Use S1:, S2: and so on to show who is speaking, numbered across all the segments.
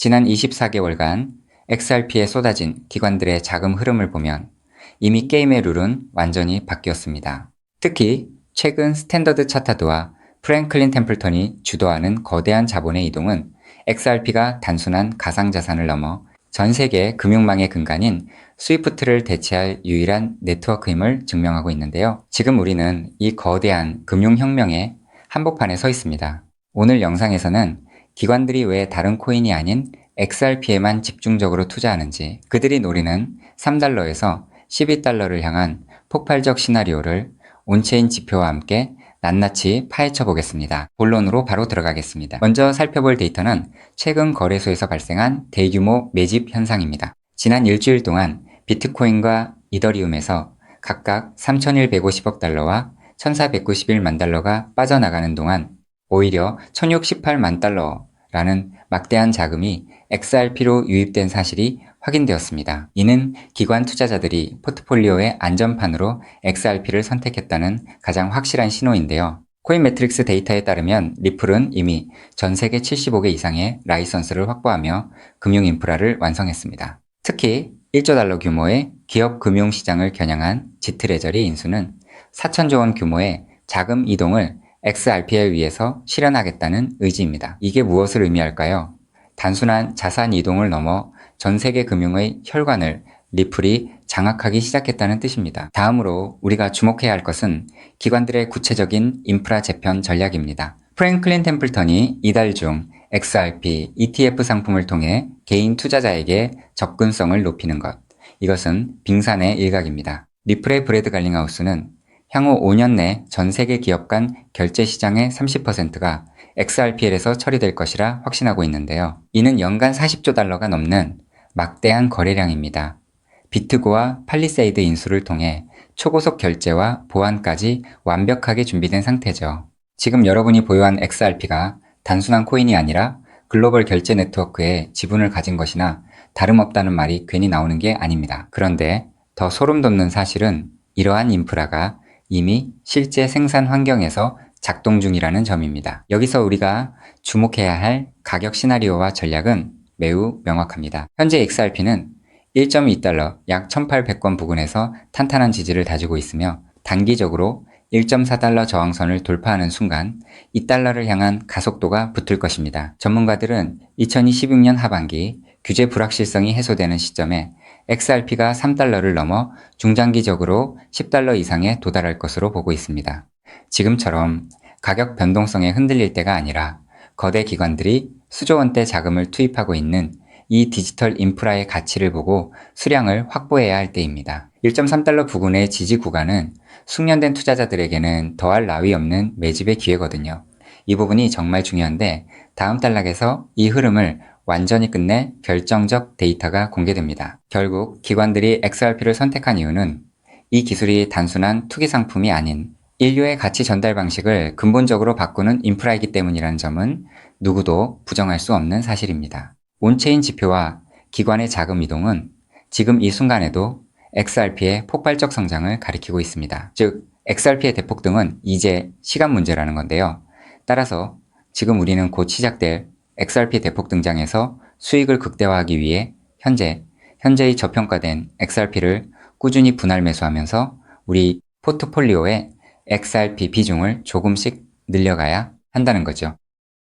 S1: 지난 24개월간 XRP에 쏟아진 기관들의 자금 흐름을 보면 이미 게임의 룰은 완전히 바뀌었습니다. 특히 최근 스탠더드 차타드와 프랭클린 템플턴이 주도하는 거대한 자본의 이동은 XRP가 단순한 가상자산을 넘어 전 세계 금융망의 근간인 스위프트를 대체할 유일한 네트워크임을 증명하고 있는데요. 지금 우리는 이 거대한 금융혁명의 한복판에 서 있습니다. 오늘 영상에서는 기관들이 왜 다른 코인이 아닌 XRP에만 집중적으로 투자하는지, 그들이 노리는 3달러에서 12달러를 향한 폭발적 시나리오를 온체인 지표와 함께 낱낱이 파헤쳐 보겠습니다. 본론으로 바로 들어가겠습니다. 먼저 살펴볼 데이터는 최근 거래소에서 발생한 대규모 매집 현상입니다. 지난 일주일 동안 비트코인과 이더리움에서 각각 3,150억 달러와 1,491만 달러가 빠져나가는 동안 오히려 1,068만 달러라는 막대한 자금이 XRP로 유입된 사실이 확인되었습니다. 이는 기관 투자자들이 포트폴리오의 안전판으로 XRP를 선택했다는 가장 확실한 신호인데요. 코인매트릭스 데이터에 따르면 리플은 이미 전 세계 75개 이상의 라이선스를 확보하며 금융 인프라를 완성했습니다. 특히 1조 달러 규모의 기업 금융시장을 겨냥한 지트레저리 인수는 4천조 원 규모의 자금 이동을 XRP에 의해서 실현하겠다는 의지입니다. 이게 무엇을 의미할까요? 단순한 자산 이동을 넘어 전 세계 금융의 혈관을 리플이 장악하기 시작했다는 뜻입니다. 다음으로 우리가 주목해야 할 것은 기관들의 구체적인 인프라 재편 전략입니다. 프랭클린 템플턴이 이달 중 XRP ETF 상품을 통해 개인 투자자에게 접근성을 높이는 것. 이것은 빙산의 일각입니다. 리플의 브래드 갈링하우스는 향후 5년 내 전 세계 기업 간 결제 시장의 30%가 XRPL에서 처리될 것이라 확신하고 있는데요. 이는 연간 40조 달러가 넘는 막대한 거래량입니다. 비트고와 팔리세이드 인수를 통해 초고속 결제와 보안까지 완벽하게 준비된 상태죠. 지금 여러분이 보유한 XRP가 단순한 코인이 아니라 글로벌 결제 네트워크에 지분을 가진 것이나 다름없다는 말이 괜히 나오는 게 아닙니다. 그런데 더 소름 돋는 사실은 이러한 인프라가 이미 실제 생산 환경에서 작동 중이라는 점입니다. 여기서 우리가 주목해야 할 가격 시나리오와 전략은 매우 명확합니다. 현재 XRP는 1.2달러 약 1,800권 부근에서 탄탄한 지지를 다지고 있으며 단기적으로 1.4달러 저항선을 돌파하는 순간 2달러를 향한 가속도가 붙을 것입니다. 전문가들은 2026년 하반기 규제 불확실성이 해소되는 시점에 XRP가 3달러를 넘어 중장기적으로 10달러 이상에 도달할 것으로 보고 있습니다. 지금처럼 가격 변동성에 흔들릴 때가 아니라 거대 기관들이 수조 원대 자금을 투입하고 있는 이 디지털 인프라의 가치를 보고 수량을 확보해야 할 때입니다. 1.3달러 부근의 지지 구간은 숙련된 투자자들에게는 더할 나위 없는 매집의 기회거든요. 이 부분이 정말 중요한데 다음 단락에서 이 흐름을 완전히 끝낼 결정적 데이터가 공개됩니다. 결국 기관들이 XRP를 선택한 이유는 이 기술이 단순한 투기 상품이 아닌 인류의 가치 전달 방식을 근본적으로 바꾸는 인프라이기 때문이라는 점은 누구도 부정할 수 없는 사실입니다. 온체인 지표와 기관의 자금 이동은 지금 이 순간에도 XRP의 폭발적 성장을 가리키고 있습니다. 즉, XRP의 대폭등은 이제 시간 문제라는 건데요. 따라서 지금 우리는 곧 시작될 XRP 대폭 등장에서 수익을 극대화하기 위해 현재의 저평가된 XRP를 꾸준히 분할 매수하면서 우리 포트폴리오의 XRP 비중을 조금씩 늘려가야 한다는 거죠.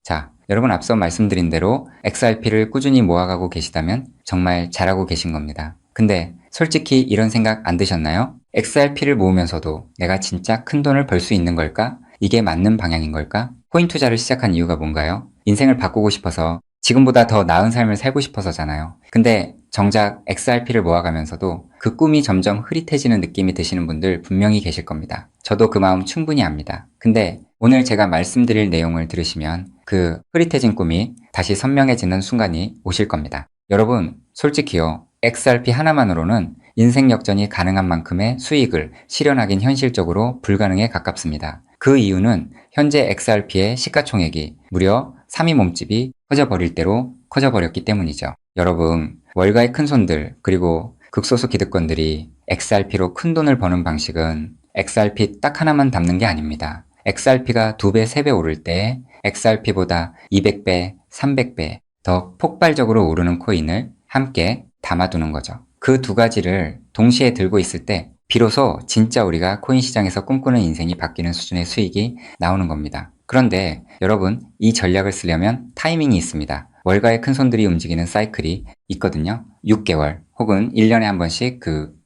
S1: 자, 여러분 앞서 말씀드린 대로 XRP를 꾸준히 모아가고 계시다면 정말 잘하고 계신 겁니다. 근데 솔직히 이런 생각 안 드셨나요? XRP를 모으면서도 내가 진짜 큰 돈을 벌 수 있는 걸까? 이게 맞는 방향인 걸까? 코인 투자를 시작한 이유가 뭔가요? 인생을 바꾸고 싶어서 지금보다 더 나은 삶을 살고 싶어서잖아요. 근데 정작 XRP를 모아가면서도 그 꿈이 점점 흐릿해지는 느낌이 드시는 분들 분명히 계실 겁니다. 저도 그 마음 충분히 압니다. 근데 오늘 제가 말씀드릴 내용을 들으시면 그 흐릿해진 꿈이 다시 선명해지는 순간이 오실 겁니다. 여러분, 솔직히요. XRP 하나만으로는 인생 역전이 가능한 만큼의 수익을 실현하긴 현실적으로 불가능에 가깝습니다. 그 이유는 현재 XRP의 시가총액이 무려 3위 몸집이 커져버릴 대로 커져버렸기 때문이죠. 여러분, 월가의 큰손들 그리고 극소수 기득권들이 XRP로 큰 돈을 버는 방식은 XRP 딱 하나만 담는 게 아닙니다. XRP가 2배, 3배 오를 때 XRP보다 200배, 300배 더 폭발적으로 오르는 코인을 함께 담아두는 거죠. 그 두 가지를 동시에 들고 있을 때 비로소 진짜 우리가 코인 시장에서 꿈꾸는 인생이 바뀌는 수준의 수익이 나오는 겁니다. 그런데 여러분, 이 전략을 쓰려면 타이밍이 있습니다. 월가의 큰손들이 움직이는 사이클이 있거든요. 6개월 혹은 1년에 한 번씩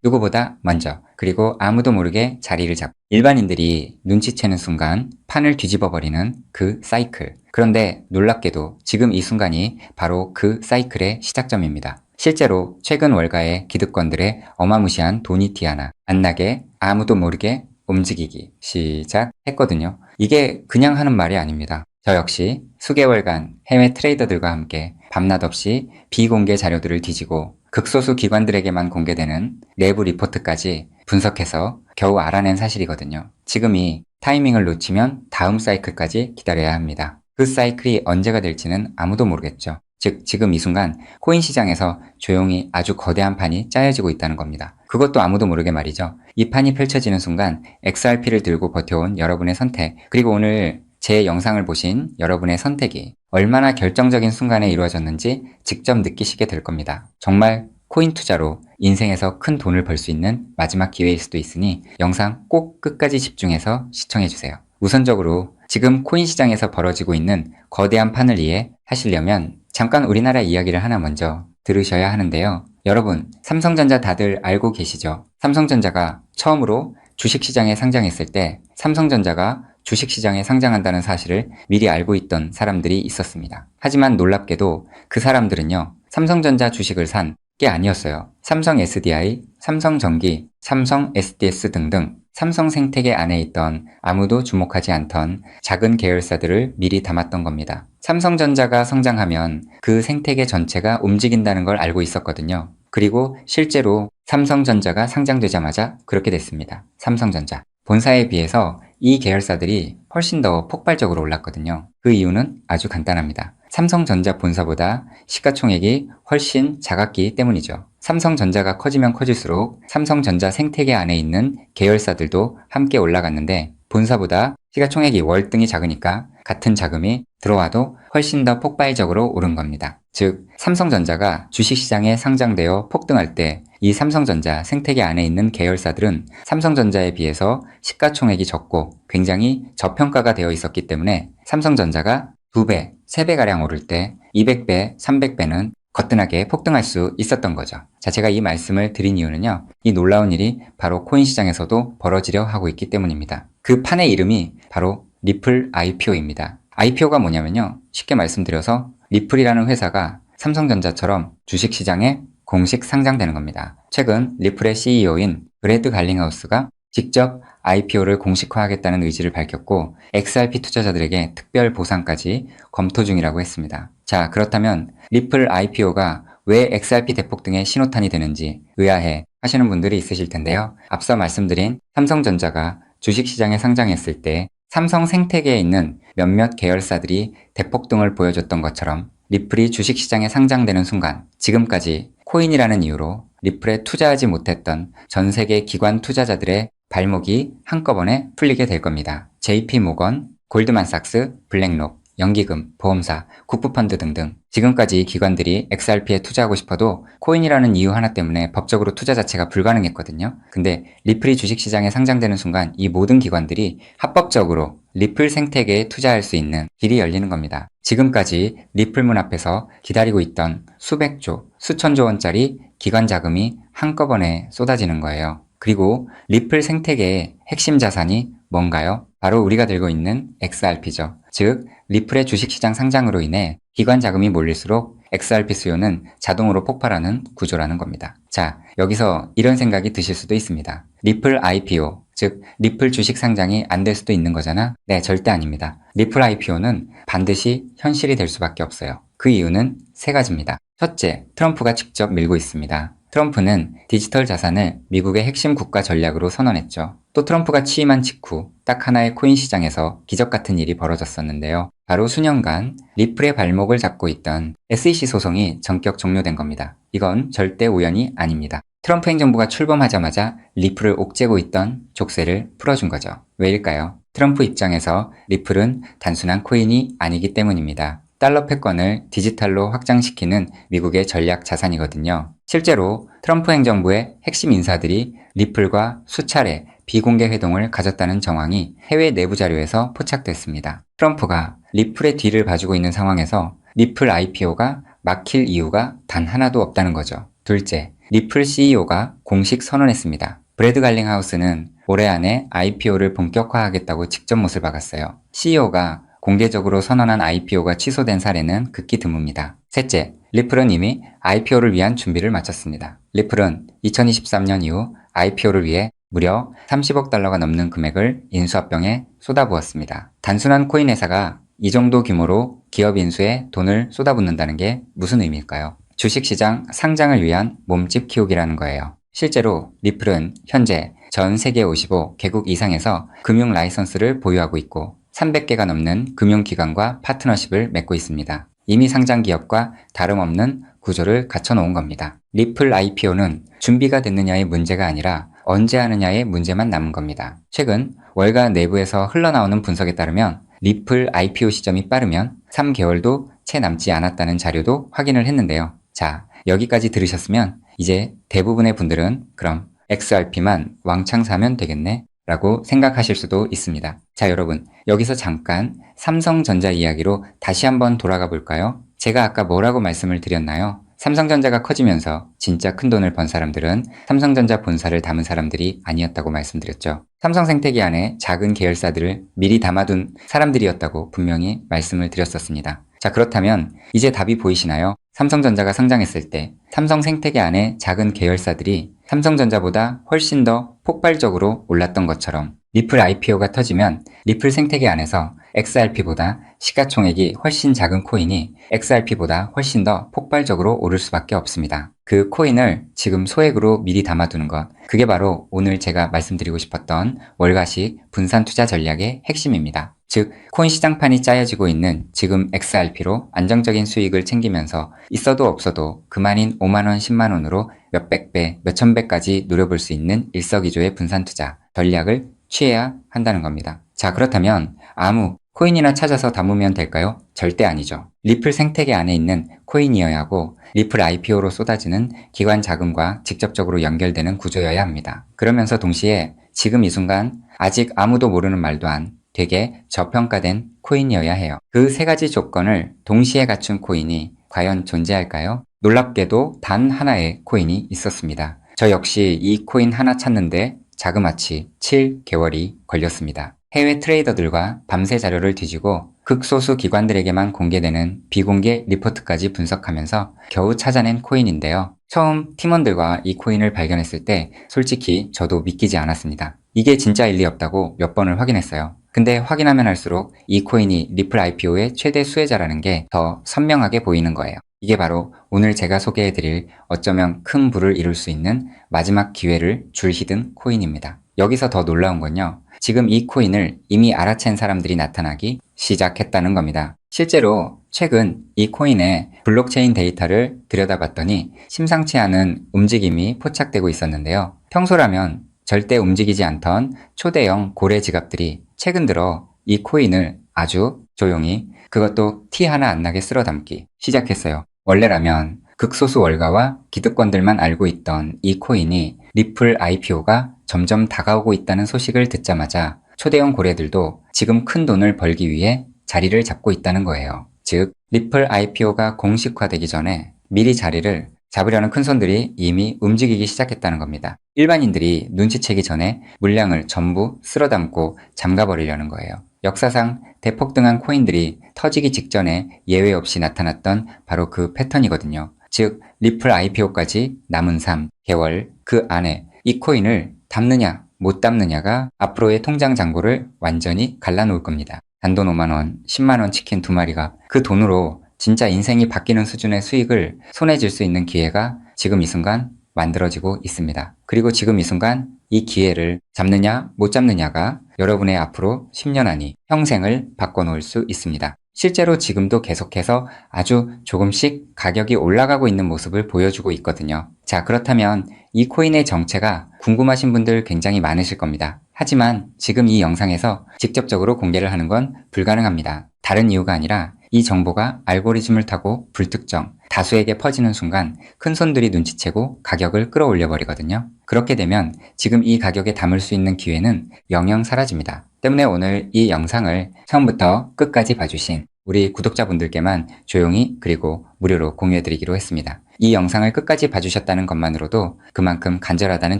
S1: 누구보다 먼저, 그리고 아무도 모르게 자리를 잡고 일반인들이 눈치채는 순간 판을 뒤집어 버리는 그 사이클. 그런데 놀랍게도 지금 이 순간이 바로 그 사이클의 시작점입니다. 실제로 최근 월가의 기득권들의 어마무시한 돈이 하나 안 나게 아무도 모르게 움직이기 시작했거든요. 이게 그냥 하는 말이 아닙니다. 저 역시 수개월간 해외 트레이더들과 함께 밤낮 없이 비공개 자료들을 뒤지고 극소수 기관들에게만 공개되는 내부 리포트까지 분석해서 겨우 알아낸 사실이거든요. 지금이 타이밍을 놓치면 다음 사이클까지 기다려야 합니다. 그 사이클이 언제가 될지는 아무도 모르겠죠. 즉 지금 이 순간 코인 시장에서 조용히 아주 거대한 판이 짜여지고 있다는 겁니다. 그것도 아무도 모르게 말이죠. 이 판이 펼쳐지는 순간 XRP를 들고 버텨온 여러분의 선택, 그리고 오늘 제 영상을 보신 여러분의 선택이 얼마나 결정적인 순간에 이루어졌는지 직접 느끼시게 될 겁니다. 정말 코인 투자로 인생에서 큰 돈을 벌 수 있는 마지막 기회일 수도 있으니 영상 꼭 끝까지 집중해서 시청해주세요. 우선적으로 지금 코인 시장에서 벌어지고 있는 거대한 판을 이해하시려면 잠깐 우리나라 이야기를 하나 먼저 들으셔야 하는데요. 여러분, 삼성전자 다들 알고 계시죠? 삼성전자가 처음으로 주식시장에 상장했을 때 삼성전자가 주식시장에 상장한다는 사실을 미리 알고 있던 사람들이 있었습니다. 하지만 놀랍게도 그 사람들은요, 삼성전자 주식을 산 게 아니었어요. 삼성 SDI, 삼성전기, 삼성 SDS 등등 삼성 생태계 안에 있던 아무도 주목하지 않던 작은 계열사들을 미리 담았던 겁니다. 삼성전자가 성장하면 그 생태계 전체가 움직인다는 걸 알고 있었거든요. 그리고 실제로 삼성전자가 상장되자마자 그렇게 됐습니다. 삼성전자. 본사에 비해서 이 계열사들이 훨씬 더 폭발적으로 올랐거든요. 그 이유는 아주 간단합니다. 삼성전자 본사보다 시가총액이 훨씬 작았기 때문이죠. 삼성전자가 커지면 커질수록 삼성전자 생태계 안에 있는 계열사들도 함께 올라갔는데 본사보다 시가총액이 월등히 작으니까 같은 자금이 들어와도 훨씬 더 폭발적으로 오른 겁니다. 즉, 삼성전자가 주식시장에 상장되어 폭등할 때 이 삼성전자 생태계 안에 있는 계열사들은 삼성전자에 비해서 시가총액이 적고 굉장히 저평가가 되어 있었기 때문에 삼성전자가 2배, 3배가량 오를 때 200배, 300배는 거뜬하게 폭등할 수 있었던 거죠. 자, 제가 이 말씀을 드린 이유는요, 이 놀라운 일이 바로 코인 시장에서도 벌어지려 하고 있기 때문입니다. 그 판의 이름이 바로 리플 IPO입니다. IPO가 뭐냐면요, 쉽게 말씀드려서 리플이라는 회사가 삼성전자처럼 주식시장에 공식 상장되는 겁니다. 최근 리플의 CEO인 브래드 갈링하우스가 직접 IPO를 공식화하겠다는 의지를 밝혔고 XRP 투자자들에게 특별 보상까지 검토 중이라고 했습니다. 자, 그렇다면 리플 IPO가 왜 XRP 대폭등의 신호탄이 되는지 의아해 하시는 분들이 있으실 텐데요. 앞서 말씀드린 삼성전자가 주식시장에 상장했을 때 삼성 생태계에 있는 몇몇 계열사들이 대폭등을 보여줬던 것처럼 리플이 주식시장에 상장되는 순간 지금까지 코인이라는 이유로 리플에 투자하지 못했던 전 세계 기관 투자자들의 발목이 한꺼번에 풀리게 될 겁니다. JP모건, 골드만삭스, 블랙록, 연기금, 보험사, 국부펀드 등등 지금까지 기관들이 XRP에 투자하고 싶어도 코인이라는 이유 하나 때문에 법적으로 투자 자체가 불가능했거든요. 근데 리플이 주식시장에 상장되는 순간 이 모든 기관들이 합법적으로 리플 생태계에 투자할 수 있는 길이 열리는 겁니다. 지금까지 리플 문 앞에서 기다리고 있던 수백조, 수천조 원짜리 기관 자금이 한꺼번에 쏟아지는 거예요. 그리고 리플 생태계의 핵심 자산이 뭔가요? 바로 우리가 들고 있는 XRP죠. 즉, 리플의 주식시장 상장으로 인해 기관 자금이 몰릴수록 XRP 수요는 자동으로 폭발하는 구조라는 겁니다. 자, 여기서 이런 생각이 드실 수도 있습니다. 리플 IPO, 즉 리플 주식 상장이 안 될 수도 있는 거잖아? 네, 절대 아닙니다. 리플 IPO는 반드시 현실이 될 수밖에 없어요. 그 이유는 세 가지입니다. 첫째, 트럼프가 직접 밀고 있습니다. 트럼프는 디지털 자산을 미국의 핵심 국가 전략으로 선언했죠. 또 트럼프가 취임한 직후 딱 하나의 코인 시장에서 기적 같은 일이 벌어졌었는데요. 바로 수년간 리플의 발목을 잡고 있던 SEC 소송이 전격 종료된 겁니다. 이건 절대 우연이 아닙니다. 트럼프 행정부가 출범하자마자 리플을 옥죄고 있던 족쇄를 풀어준 거죠. 왜일까요? 트럼프 입장에서 리플은 단순한 코인이 아니기 때문입니다. 달러 패권을 디지털로 확장시키는 미국의 전략 자산이거든요. 실제로 트럼프 행정부의 핵심 인사들이 리플과 수차례 비공개 회동을 가졌다는 정황이 해외 내부 자료에서 포착됐습니다. 트럼프가 리플의 뒤를 봐주고 있는 상황에서 리플 IPO가 막힐 이유가 단 하나도 없다는 거죠. 둘째, 리플 CEO가 공식 선언했습니다. 브래드 갈링하우스는 올해 안에 IPO를 본격화하겠다고 직접 못을 박았어요. CEO가 공개적으로 선언한 IPO가 취소된 사례는 극히 드뭅니다. 셋째, 리플은 이미 IPO를 위한 준비를 마쳤습니다. 리플은 2023년 이후 IPO를 위해 무려 30억 달러가 넘는 금액을 인수합병에 쏟아부었습니다. 단순한 코인 회사가 이 정도 규모로 기업 인수에 돈을 쏟아붓는다는 게 무슨 의미일까요? 주식시장 상장을 위한 몸집 키우기라는 거예요. 실제로 리플은 현재 전 세계 55개국 이상에서 금융 라이선스를 보유하고 있고 300개가 넘는 금융기관과 파트너십을 맺고 있습니다. 이미 상장 기업과 다름없는 구조를 갖춰놓은 겁니다. 리플 IPO는 준비가 됐느냐의 문제가 아니라 언제 하느냐의 문제만 남은 겁니다. 최근 월가 내부에서 흘러나오는 분석에 따르면 리플 IPO 시점이 빠르면 3개월도 채 남지 않았다는 자료도 확인을 했는데요. 자, 여기까지 들으셨으면 이제 대부분의 분들은 그럼 XRP만 왕창 사면 되겠네? 라고 생각하실 수도 있습니다. 자, 여러분, 여기서 잠깐 삼성전자 이야기로 다시 한번 돌아가 볼까요? 제가 아까 뭐라고 말씀을 드렸나요? 삼성전자가 커지면서 진짜 큰 돈을 번 사람들은 삼성전자 본사를 담은 사람들이 아니었다고 말씀드렸죠. 삼성생태계 안에 작은 계열사들을 미리 담아둔 사람들이었다고 분명히 말씀을 드렸었습니다. 자, 그렇다면 이제 답이 보이시나요? 삼성전자가 상장했을 때 삼성생태계 안에 작은 계열사들이 삼성전자보다 훨씬 더 폭발적으로 올랐던 것처럼 리플 IPO가 터지면 리플 생태계 안에서 XRP보다 시가총액이 훨씬 작은 코인이 XRP보다 훨씬 더 폭발적으로 오를 수밖에 없습니다. 그 코인을 지금 소액으로 미리 담아두는 것, 그게 바로 오늘 제가 말씀드리고 싶었던 월가식 분산 투자 전략의 핵심입니다. 즉, 코인 시장판이 짜여지고 있는 지금 XRP로 안정적인 수익을 챙기면서 있어도 없어도 그만인 5만원, 10만원으로 몇백 배, 몇천 배까지 노려볼 수 있는 일석이조의 분산 투자 전략을 취해야 한다는 겁니다. 자, 그렇다면 아무 코인이나 찾아서 담으면 될까요? 절대 아니죠. 리플 생태계 안에 있는 코인이어야 하고 리플 IPO로 쏟아지는 기관 자금과 직접적으로 연결되는 구조여야 합니다. 그러면서 동시에 지금 이 순간 아직 아무도 모르는 말도 안 되게 저평가된 코인이어야 해요. 그 세 가지 조건을 동시에 갖춘 코인이 과연 존재할까요? 놀랍게도 단 하나의 코인이 있었습니다. 저 역시 이 코인 하나 찾는데 자그마치 7개월이 걸렸습니다. 해외 트레이더들과 밤새 자료를 뒤지고 극소수 기관들에게만 공개되는 비공개 리포트까지 분석하면서 겨우 찾아낸 코인인데요. 처음 팀원들과 이 코인을 발견했을 때 솔직히 저도 믿기지 않았습니다. 이게 진짜일 리 없다고 몇 번을 확인했어요. 근데 확인하면 할수록 이 코인이 리플 IPO의 최대 수혜자라는 게 더 선명하게 보이는 거예요. 이게 바로 오늘 제가 소개해드릴 어쩌면 큰 부를 이룰 수 있는 마지막 기회를 줄히든 코인입니다. 여기서 더 놀라운 건요. 지금 이 코인을 이미 알아챈 사람들이 나타나기 시작했다는 겁니다. 실제로 최근 이 코인의 블록체인 데이터를 들여다봤더니 심상치 않은 움직임이 포착되고 있었는데요. 평소라면 절대 움직이지 않던 초대형 고래 지갑들이 최근 들어 이 코인을 아주 조용히 그것도 티 하나 안 나게 쓸어 담기 시작했어요. 원래라면 극소수 월가와 기득권들만 알고 있던 이 코인이 리플 IPO가 점점 다가오고 있다는 소식을 듣자마자 초대형 고래들도 지금 큰 돈을 벌기 위해 자리를 잡고 있다는 거예요. 즉, 리플 IPO가 공식화되기 전에 미리 자리를 잡으려는 큰손들이 이미 움직이기 시작했다는 겁니다. 일반인들이 눈치채기 전에 물량을 전부 쓸어담고 잠가버리려는 거예요. 역사상 대폭등한 코인들이 터지기 직전에 예외 없이 나타났던 바로 그 패턴이거든요. 즉, 리플 IPO까지 남은 3개월 그 안에 이 코인을 담느냐 못 담느냐가 앞으로의 통장 잔고를 완전히 갈라놓을 겁니다. 단돈 5만원, 10만원 치킨 2마리가 그 돈으로 진짜 인생이 바뀌는 수준의 수익을 손에 쥘 수 있는 기회가 지금 이 순간 만들어지고 있습니다. 그리고 지금 이 순간 이 기회를 잡느냐 못 잡느냐가 여러분의 앞으로 10년 안이 평생을 바꿔놓을 수 있습니다. 실제로 지금도 계속해서 아주 조금씩 가격이 올라가고 있는 모습을 보여주고 있거든요. 자, 그렇다면 이 코인의 정체가 궁금하신 분들 굉장히 많으실 겁니다. 하지만 지금 이 영상에서 직접적으로 공개를 하는 건 불가능합니다. 다른 이유가 아니라 이 정보가 알고리즘을 타고 불특정, 다수에게 퍼지는 순간 큰 손들이 눈치채고 가격을 끌어올려 버리거든요. 그렇게 되면 지금 이 가격에 담을 수 있는 기회는 영영 사라집니다. 때문에 오늘 이 영상을 처음부터 끝까지 봐주신 우리 구독자분들께만 조용히 그리고 무료로 공유해드리기로 했습니다. 이 영상을 끝까지 봐주셨다는 것만으로도 그만큼 간절하다는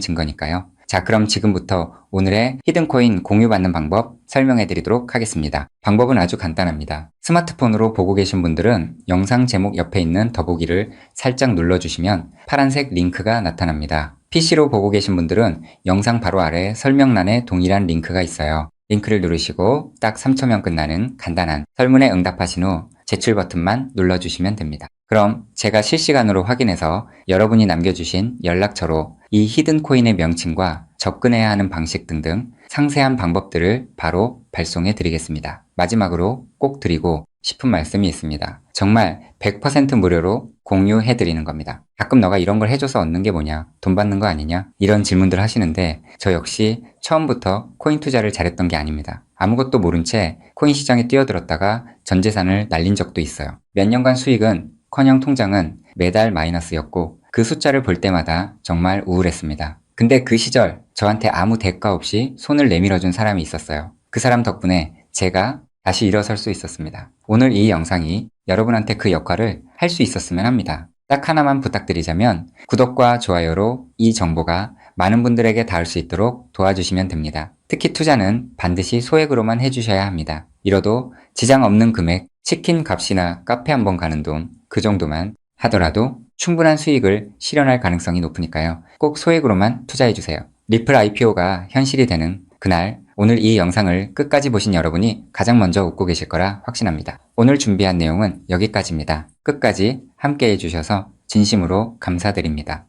S1: 증거니까요. 자, 그럼 지금부터 오늘의 히든코인 공유받는 방법 설명해드리도록 하겠습니다. 방법은 아주 간단합니다. 스마트폰으로 보고 계신 분들은 영상 제목 옆에 있는 더보기를 살짝 눌러주시면 파란색 링크가 나타납니다. PC로 보고 계신 분들은 영상 바로 아래 설명란에 동일한 링크가 있어요. 링크를 누르시고 딱 3초면 끝나는 간단한 설문에 응답하신 후 제출 버튼만 눌러주시면 됩니다. 그럼 제가 실시간으로 확인해서 여러분이 남겨주신 연락처로 이 히든코인의 명칭과 접근해야 하는 방식 등등 상세한 방법들을 바로 발송해 드리겠습니다. 마지막으로 꼭 드리고 싶은 말씀이 있습니다. 정말 100% 무료로 공유해 드리는 겁니다. 가끔 너가 이런 걸 해줘서 얻는 게 뭐냐? 돈 받는 거 아니냐? 이런 질문들 하시는데 저 역시 처음부터 코인 투자를 잘했던 게 아닙니다. 아무것도 모른 채 코인 시장에 뛰어들었다가 전 재산을 날린 적도 있어요. 몇 년간 수익은 커녕 통장은 매달 마이너스였고 그 숫자를 볼 때마다 정말 우울했습니다. 근데 그 시절 저한테 아무 대가 없이 손을 내밀어준 사람이 있었어요. 그 사람 덕분에 제가 다시 일어설 수 있었습니다. 오늘 이 영상이 여러분한테 그 역할을 할 수 있었으면 합니다. 딱 하나만 부탁드리자면 구독과 좋아요로 이 정보가 많은 분들에게 닿을 수 있도록 도와주시면 됩니다. 특히 투자는 반드시 소액으로만 해주셔야 합니다. 이뤄도 지장 없는 금액, 치킨 값이나 카페 한번 가는 돈, 그 정도만 하더라도 충분한 수익을 실현할 가능성이 높으니까요. 꼭 소액으로만 투자해주세요. 리플 IPO가 현실이 되는 그날, 오늘 이 영상을 끝까지 보신 여러분이 가장 먼저 웃고 계실 거라 확신합니다. 오늘 준비한 내용은 여기까지입니다. 끝까지 함께 해주셔서 진심으로 감사드립니다.